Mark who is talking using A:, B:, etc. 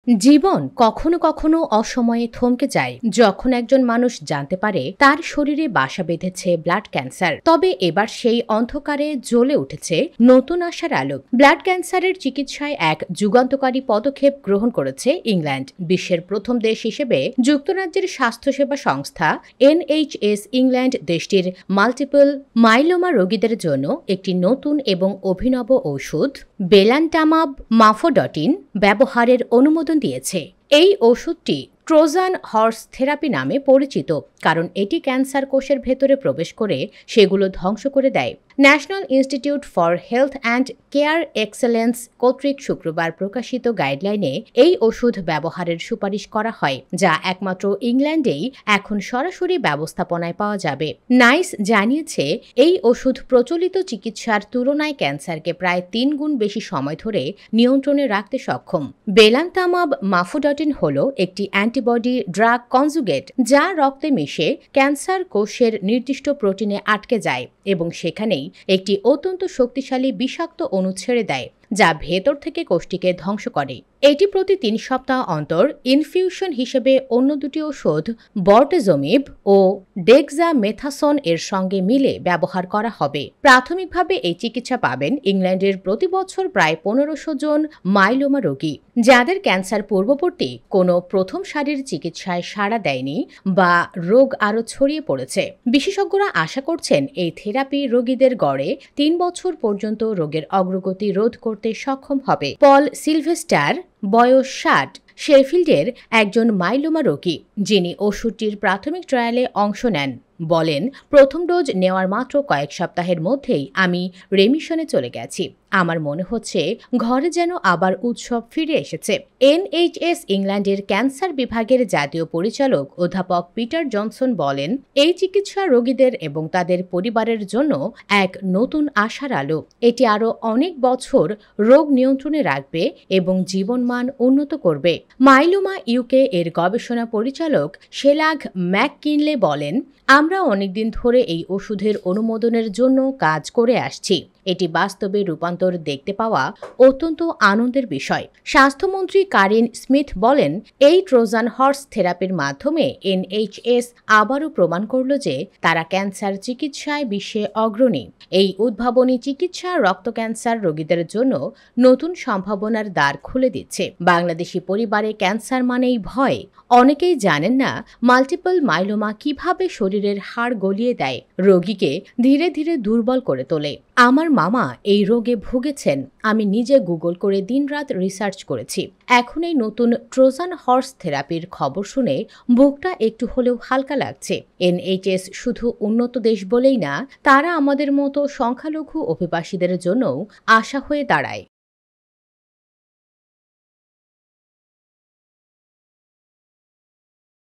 A: জীবন কখনো কখনো অসময়ে থমকে যায় যখন একজন মানুষ জানতে পারে তার শরীরে বাসা বেঁধেছে ব্লাড ক্যান্সার। তবে এবার সেই অন্ধকারে জ্বলে উঠেছে নতুন আশার আলো। ব্লাড ক্যান্সারের চিকিৎসায় এক যুগান্তকারী পদক্ষেপ গ্রহণ করেছে ইংল্যান্ড। বিশ্বের প্রথম দেশ হিসেবে যুক্তরাজ্যের স্বাস্থ্যসেবা সংস্থা NHS ইংল্যান্ড দেশটির মাল্টিপল মাইলোমা রোগীদের জন্য একটি নতুন এবং অভিনব ঔষধ বেলান্টামাব মাফোডটিন ব্যবহারের অনুমোদন দিয়েছে। এই ওষুধটি ট্রোজান হর্স থেরাপি নামে পরিচিত, কারণ এটি ক্যান্সার কোষের ভেতরে প্রবেশ করে সেগুলো ধ্বংস করে দেয়। National institute for health and care excellence কর্তৃক শুক্রবার প্রকাশিত গাইডলাইনে এই ওষুধ ব্যবহারের সুপারিশ করা হয়, যা একমাত্র ইংল্যান্ডেই এখন সরাসরি ব্যবস্থাপনায় পাওয়া যাবে। নাইস জানিয়েছে এই ওষুধ প্রচলিত চিকিৎসার তুলনায় ক্যান্সারকে প্রায় 3 গুণ বেশি সময় ধরে নিয়ন্ত্রণে রাখতে সক্ষম। বেলান্তামাব মাফোডটিন হল একটি অ্যান্টিবডি ড্রাগ কনজুগেট, যা রক্তে মিশে ক্যান্সার কোষের নির্দিষ্ট প্রোটিনে আটকে যায় এবং সেখানেই একটি অত্যন্ত শক্তিশালী বিষাক্ত অণু ছেড়ে দেয়, যা ভেতর থেকে কোষটিকে ধ্বংস করে। এটি প্রতি 3 সপ্তাহ অন্তর ইনফিউশন হিসেবে অন্য দুটি ওষুধ বর্টেজোমিব ও ডেক্সামেথাসন এর সঙ্গে মিলে ব্যবহার করা হবে। প্রাথমিকভাবে এই চিকিৎসা পাবেন ইংল্যান্ডের প্রতি বছর প্রায় 1500 জন মাইলোমা রোগী, যাদের ক্যান্সার পূর্ববর্তী কোনো প্রথম সারির চিকিৎসায় সাড়া দেয়নি বা রোগ আরও ছড়িয়ে পড়েছে। বিশেষজ্ঞরা আশা করছেন এই থেরাপি রোগীদের গড়ে 3 বছর পর্যন্ত রোগের অগ্রগতি রোধ করতে সক্ষম হবে। পল সিলভেস্টার, বয়স 60, শেফিল্ডের একজন মাইলোমা রোগী, যিনি ওষুধটির প্রাথমিক ট্রায়ালে অংশ নেন, বলেন, প্রথম ডোজ নেওয়ার মাত্র কয়েক সপ্তাহের মধ্যেই আমি রেমিশনে চলে গেছি। আমার মনে হচ্ছে ঘরে যেন আবার উৎসব ফিরে এসেছে। NHS ইংল্যান্ডের ক্যান্সার বিভাগের জাতীয় পরিচালক অধ্যাপক পিটার জনসন বলেন, এই চিকিৎসা রোগীদের এবং তাদের পরিবারের জন্য এক নতুন আশার আলো। এটি আরও অনেক বছর রোগ নিয়ন্ত্রণে রাখবে এবং জীবনমান উন্নত করবে। মাইলোমা ইউকে এর গবেষণা পরিচালক শেলাঘ ম্যাককিনলে বলেন, আমরা অনেকদিন ধরে এই ওষুধের অনুমোদনের জন্য কাজ করে আসছি। এটি বাস্তবে রূপান্তর দেখতে পাওয়া অত্যন্ত আনন্দের বিষয়। স্বাস্থ্যমন্ত্রী কারিন স্মিথ বলেন, এই ট্রোজান হর্স থেরাপির মাধ্যমে NHS আবারও প্রমাণ করল যে তারা ক্যান্সার চিকিৎসায় বিশ্বে অগ্রণী। এই উদ্ভাবনী চিকিৎসা রক্ত ক্যান্সার রোগীদের জন্য নতুন সম্ভাবনার দ্বার খুলে দিচ্ছে। বাংলাদেশি পরিবারে ক্যান্সার মানেই ভয়। অনেকেই জানেন না মাল্টিপল মাইলোমা কিভাবে শরীরের হাড় গলিয়ে দেয়, রোগীকে ধীরে ধীরে দুর্বল করে তোলে। আমার মামা এই রোগে ভুগেছেন। আমি নিজে গুগল করে দিনরাত রিসার্চ করেছি। এখন এই নতুন ট্রোজান হর্স থেরাপির খবর শুনে বুকটা একটু হলেও হালকা লাগছে। NHS শুধু উন্নত দেশ বলেই না, তারা আমাদের মতো সংখ্যালঘু অভিবাসীদের জন্যও আশা হয়ে দাঁড়ায়।